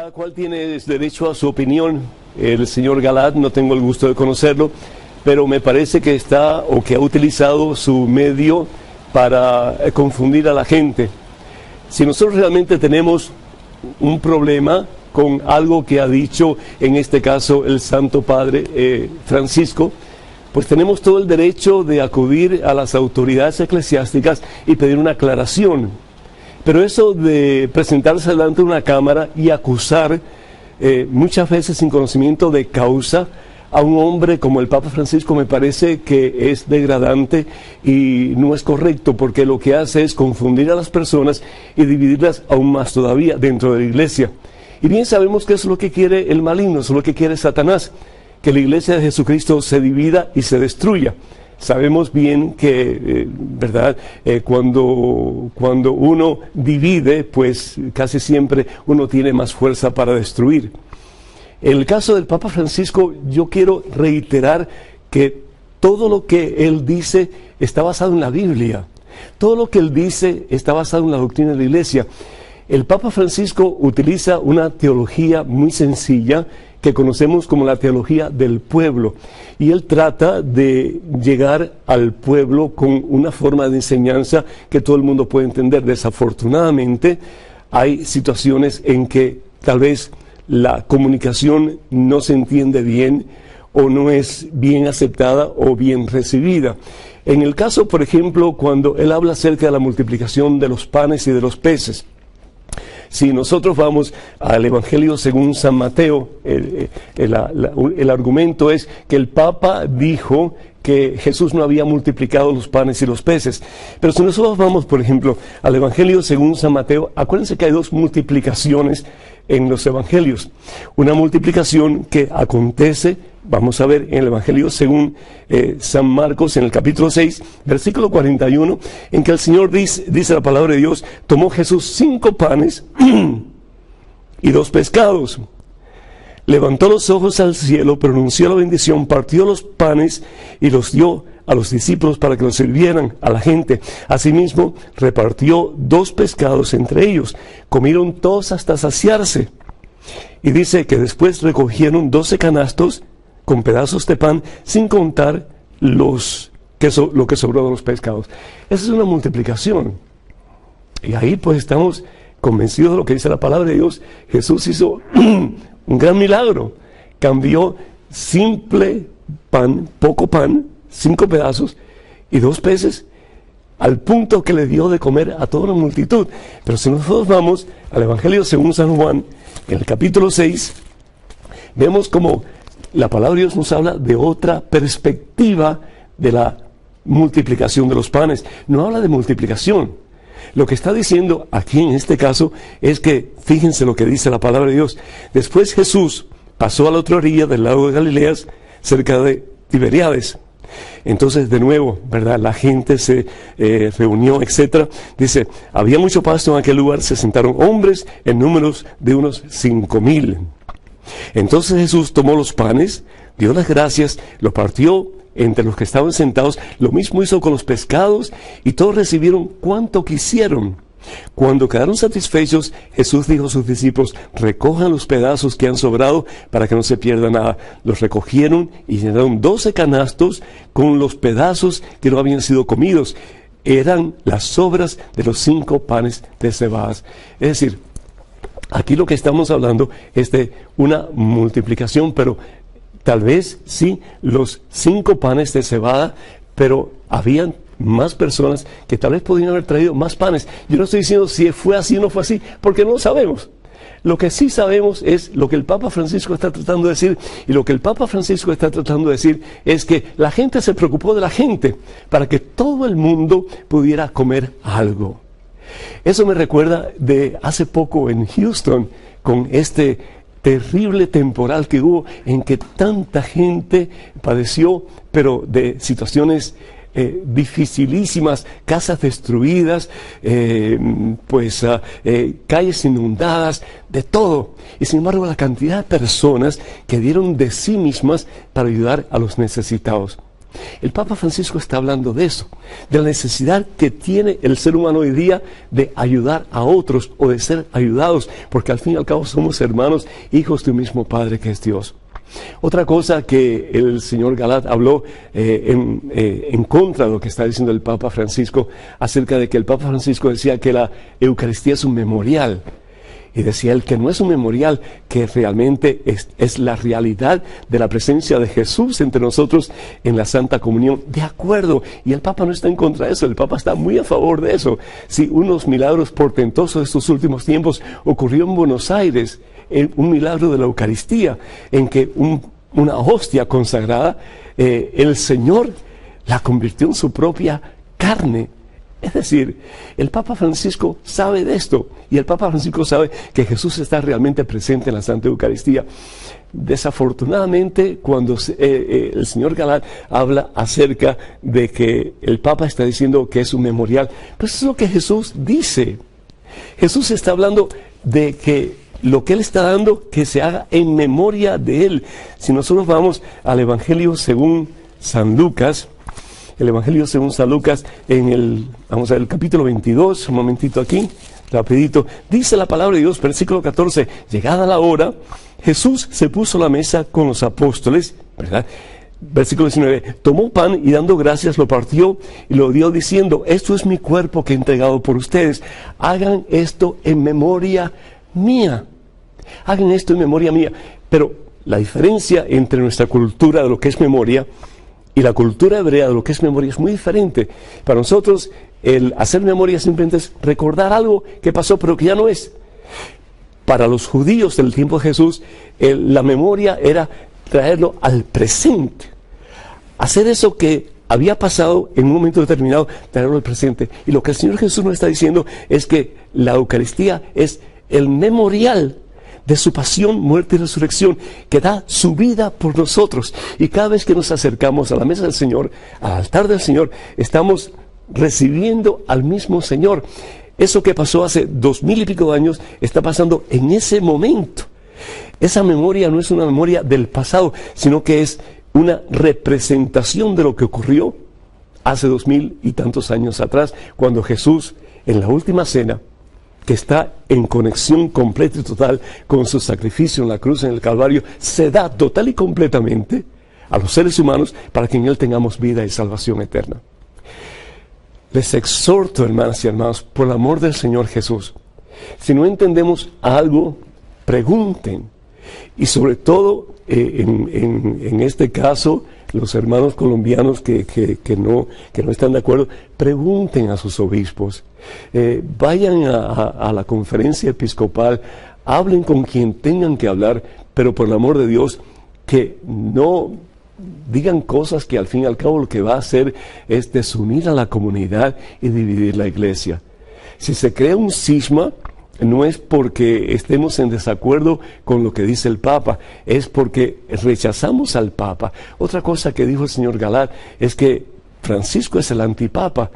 cada cual tiene derecho a su opinión. El señor Galat, no tengo el gusto de conocerlo, pero me parece que está o que ha utilizado su medio para confundir a la gente. Si nosotros realmente tenemos un problema con algo que ha dicho, en este caso, el Santo Padre Francisco, pues tenemos todo el derecho de acudir a las autoridades eclesiásticas y pedir una aclaración. Pero eso de presentarse delante de una cámara y acusar, muchas veces sin conocimiento de causa, a un hombre como el Papa Francisco, me parece que es degradante y no es correcto, porque lo que hace es confundir a las personas y dividirlas aún más todavía dentro de la iglesia. Y bien sabemos que eso es lo que quiere el maligno, eso es lo que quiere Satanás, que la iglesia de Jesucristo se divida y se destruya. Sabemos bien que, ¿verdad? Cuando uno divide, pues casi siempre uno tiene más fuerza para destruir. En el caso del Papa Francisco, yo quiero reiterar que todo lo que él dice está basado en la Biblia. Todo lo que él dice está basado en la doctrina de la Iglesia. El Papa Francisco utiliza una teología muy sencilla que conocemos como la teología del pueblo. Y él trata de llegar al pueblo con una forma de enseñanza que todo el mundo puede entender. Desafortunadamente, hay situaciones en que tal vez la comunicación no se entiende bien o no es bien aceptada o bien recibida. En el caso, por ejemplo, cuando él habla acerca de la multiplicación de los panes y de los peces, si nosotros vamos al Evangelio según San Mateo, el argumento es que el Papa dijo que Jesús no había multiplicado los panes y los peces. Pero si nosotros vamos, por ejemplo, al Evangelio según San Mateo, acuérdense que hay dos multiplicaciones en los Evangelios. Una multiplicación que acontece, vamos a ver en el Evangelio según San Marcos, en el capítulo 6, versículo 41, en que el Señor dice la palabra de Dios, tomó Jesús 5 panes y 2 pescados. Levantó los ojos al cielo, pronunció la bendición, partió los panes y los dio a los discípulos para que los sirvieran a la gente. Asimismo, repartió 2 pescados entre ellos. Comieron todos hasta saciarse. Y dice que después recogieron 12 canastos con pedazos de pan, sin contar lo que sobró de los pescados. Esa es una multiplicación. Y ahí pues estamos convencidos de lo que dice la palabra de Dios. Jesús hizo un gran milagro. Cambió simple pan, poco pan, 5 pedazos y 2 peces, al punto que le dio de comer a toda la multitud. Pero si nosotros vamos al Evangelio según San Juan, en el capítulo 6, vemos como la palabra de Dios nos habla de otra perspectiva de la multiplicación de los panes. No habla de multiplicación. Lo que está diciendo aquí en este caso es que, fíjense lo que dice la palabra de Dios. Después Jesús pasó a la otra orilla del lago de Galileas, cerca de Tiberíades. Entonces, de nuevo, ¿verdad? La gente se reunió, etcétera. Dice, había mucho pasto en aquel lugar, se sentaron hombres en números de unos 5,000. Entonces Jesús tomó los panes, dio las gracias, los partió entre los que estaban sentados, lo mismo hizo con los pescados, y todos recibieron cuanto quisieron. Cuando quedaron satisfechos, Jesús dijo a sus discípulos, recojan los pedazos que han sobrado para que no se pierda nada. Los recogieron y llenaron 12 canastos con los pedazos que no habían sido comidos. Eran las sobras de los 5 panes de cebadas. Es decir, aquí lo que estamos hablando es de una multiplicación, pero tal vez sí, los 5 panes de cebada, pero habían más personas que tal vez podrían haber traído más panes. Yo no estoy diciendo si fue así o no fue así, porque no lo sabemos. Lo que sí sabemos es lo que el Papa Francisco está tratando de decir, y lo que el Papa Francisco está tratando de decir es que la gente se preocupó de la gente para que todo el mundo pudiera comer algo. Eso me recuerda de hace poco en Houston, con este terrible temporal que hubo, en que tanta gente padeció, pero de situaciones dificilísimas, casas destruidas, calles inundadas, de todo. Y sin embargo, la cantidad de personas que dieron de sí mismas para ayudar a los necesitados. El Papa Francisco está hablando de eso, de la necesidad que tiene el ser humano hoy día de ayudar a otros o de ser ayudados, porque al fin y al cabo somos hermanos, hijos de un mismo Padre que es Dios. Otra cosa que el señor Galat habló en contra de lo que está diciendo el Papa Francisco, acerca de que el Papa Francisco decía que la Eucaristía es un memorial. Y decía él que no es un memorial, que realmente es la realidad de la presencia de Jesús entre nosotros en la Santa Comunión. De acuerdo, y el Papa no está en contra de eso, el Papa está muy a favor de eso. Si unos milagros portentosos de estos últimos tiempos ocurrió en Buenos Aires, un milagro de la Eucaristía, en que una hostia consagrada, el Señor la convirtió en su propia carne. Es decir, el Papa Francisco sabe de esto, y el Papa Francisco sabe que Jesús está realmente presente en la Santa Eucaristía. Desafortunadamente, cuando el señor Galat habla acerca de que el Papa está diciendo que es un memorial, pues eso es lo que Jesús dice. Jesús está hablando de que lo que Él está dando, que se haga en memoria de Él. Si nosotros vamos al Evangelio según San Lucas, el Evangelio según San Lucas, vamos a ver el capítulo 22, un momentito aquí, rapidito, dice la palabra de Dios, versículo 14, llegada la hora, Jesús se puso a la mesa con los apóstoles, ¿verdad? Versículo 19, tomó pan y dando gracias lo partió y lo dio diciendo, esto es mi cuerpo que he entregado por ustedes, hagan esto en memoria mía. Hagan esto en memoria mía. Pero la diferencia entre nuestra cultura de lo que es memoria y la cultura hebrea de lo que es memoria es muy diferente. Para nosotros, el hacer memoria simplemente es recordar algo que pasó pero que ya no es. Para los judíos del tiempo de Jesús, la memoria era traerlo al presente. Hacer eso que había pasado en un momento determinado, traerlo al presente. Y lo que el Señor Jesús nos está diciendo es que la Eucaristía es el memorial de su pasión, muerte y resurrección, que da su vida por nosotros. Y cada vez que nos acercamos a la mesa del Señor, al altar del Señor, estamos recibiendo al mismo Señor. Eso que pasó hace 2000 y pico de años está pasando en ese momento. Esa memoria no es una memoria del pasado, sino que es una representación de lo que ocurrió hace 2000 y tantos años atrás, cuando Jesús, en la última cena, que está en conexión completa y total con su sacrificio en la cruz, en el Calvario, se da total y completamente a los seres humanos para que en Él tengamos vida y salvación eterna. Les exhorto, hermanas y hermanos, por el amor del Señor Jesús, si no entendemos algo, pregunten. Y sobre todo, en este caso, los hermanos colombianos que no están de acuerdo, pregunten a sus obispos. Vayan a la conferencia episcopal, hablen con quien tengan que hablar, pero por el amor de Dios, que no digan cosas que al fin y al cabo lo que va a hacer es desunir a la comunidad y dividir la iglesia. Si se crea un cisma, no es porque estemos en desacuerdo con lo que dice el Papa, es porque rechazamos al Papa. Otra cosa que dijo el señor Galat es que Francisco es el antipapa.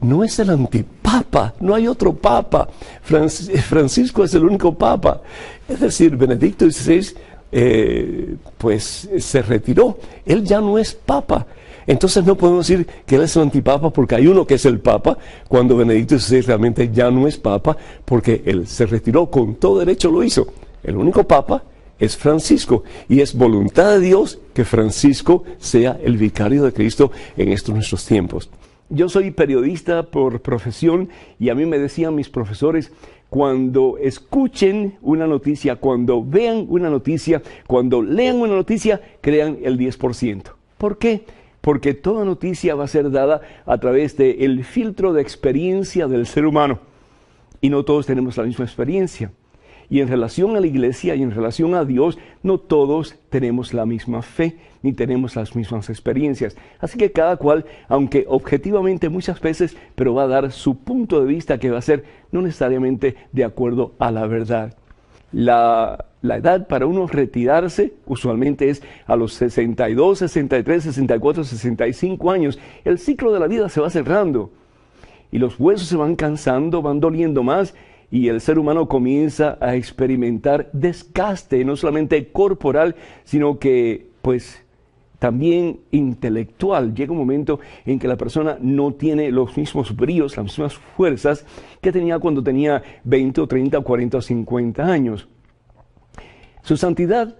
No es el antipapa, no hay otro papa. Francisco es el único papa. Es decir, Benedicto XVI pues se retiró. Él ya no es papa. Entonces no podemos decir que él es el antipapa porque hay uno que es el papa, cuando Benedicto XVI realmente ya no es papa, porque él se retiró, con todo derecho lo hizo. El único papa es Francisco, y es voluntad de Dios que Francisco sea el vicario de Cristo en estos nuestros tiempos. Yo soy periodista por profesión, y a mí me decían mis profesores, cuando escuchen una noticia, cuando vean una noticia, cuando lean una noticia, crean el 10%. ¿Por qué? Porque toda noticia va a ser dada a través del filtro de experiencia del ser humano. Y no todos tenemos la misma experiencia. Y en relación a la iglesia y en relación a Dios, no todos tenemos la misma fe, ni tenemos las mismas experiencias. Así que cada cual, aunque objetivamente muchas veces, pero va a dar su punto de vista que va a ser no necesariamente de acuerdo a la verdad. La edad para uno retirarse usualmente es a los 62, 63, 64, 65 años. El ciclo de la vida se va cerrando y los huesos se van cansando, van doliendo más, y el ser humano comienza a experimentar desgaste, no solamente corporal, sino que pues también intelectual. Llega un momento en que la persona no tiene los mismos bríos, las mismas fuerzas que tenía cuando tenía 20 o 30 o 40 o 50 años. Su santidad,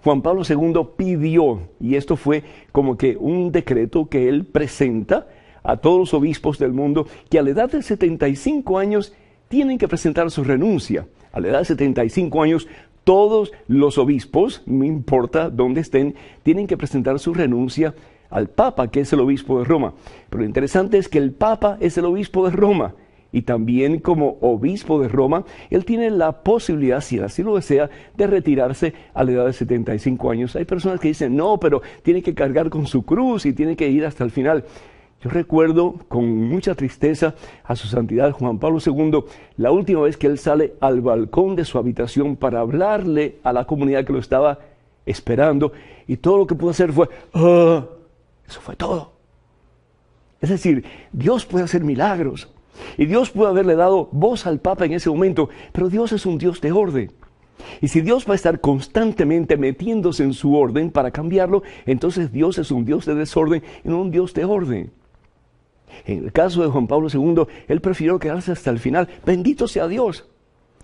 Juan Pablo II pidió, y esto fue como que un decreto que él presenta a todos los obispos del mundo, que a la edad de 75 años tienen que presentar su renuncia. A la edad de 75 años, todos los obispos, no importa dónde estén, tienen que presentar su renuncia al Papa, que es el obispo de Roma. Pero lo interesante es que el Papa es el obispo de Roma. Y también como obispo de Roma, él tiene la posibilidad, si así lo desea, de retirarse a la edad de 75 años. Hay personas que dicen, no, pero tiene que cargar con su cruz y tiene que ir hasta el final. Yo recuerdo con mucha tristeza a su santidad Juan Pablo II, la última vez que él sale al balcón de su habitación para hablarle a la comunidad que lo estaba esperando, y todo lo que pudo hacer fue, eso fue todo. Es decir, Dios puede hacer milagros, y Dios puede haberle dado voz al Papa en ese momento, pero Dios es un Dios de orden. Y si Dios va a estar constantemente metiéndose en su orden para cambiarlo, entonces Dios es un Dios de desorden y no un Dios de orden. En el caso de Juan Pablo II, él prefirió quedarse hasta el final. Bendito sea Dios.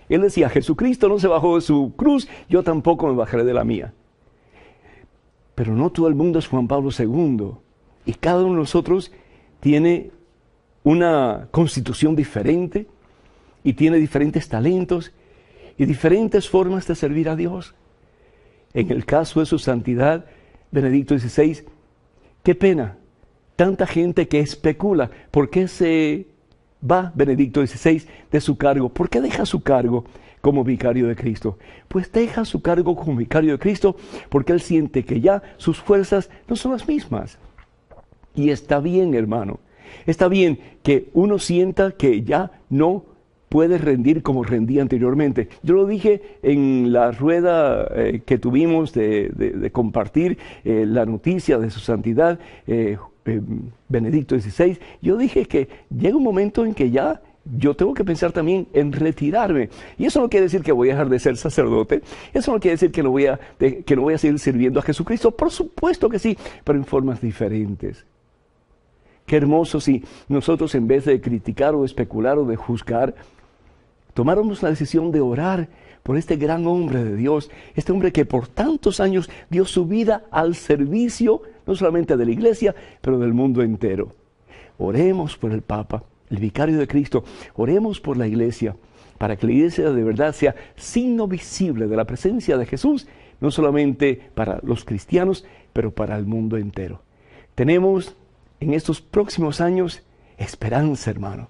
Él decía, Jesucristo no se bajó de su cruz, yo tampoco me bajaré de la mía. Pero no todo el mundo es Juan Pablo II. Y cada uno de nosotros tiene una constitución diferente y tiene diferentes talentos y diferentes formas de servir a Dios. En el caso de su santidad, Benedicto XVI, qué pena, tanta gente que especula, ¿por qué se va Benedicto XVI de su cargo? ¿Por qué deja su cargo como vicario de Cristo? Pues deja su cargo como vicario de Cristo porque él siente que ya sus fuerzas no son las mismas. Y está bien, hermano, está bien que uno sienta que ya no puede rendir como rendía anteriormente. Yo lo dije en la rueda que tuvimos de compartir la noticia de su santidad, Benedicto XVI. Yo dije que llega un momento en que ya yo tengo que pensar también en retirarme. Y eso no quiere decir que voy a dejar de ser sacerdote. Eso no quiere decir que no voy a seguir sirviendo a Jesucristo. Por supuesto que sí, pero en formas diferentes. Qué hermoso si nosotros, en vez de criticar o especular o de juzgar, tomáramos la decisión de orar por este gran hombre de Dios, este hombre que por tantos años dio su vida al servicio, no solamente de la iglesia, pero del mundo entero. Oremos por el Papa, el vicario de Cristo, oremos por la iglesia, para que la iglesia de verdad sea signo visible de la presencia de Jesús, no solamente para los cristianos, pero para el mundo entero. Tenemos en estos próximos años esperanza, hermano,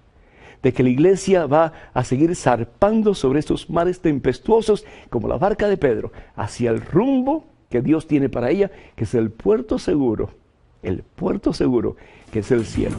de que la iglesia va a seguir zarpando sobre estos mares tempestuosos como la barca de Pedro, hacia el rumbo que Dios tiene para ella, que es el puerto seguro que es el cielo.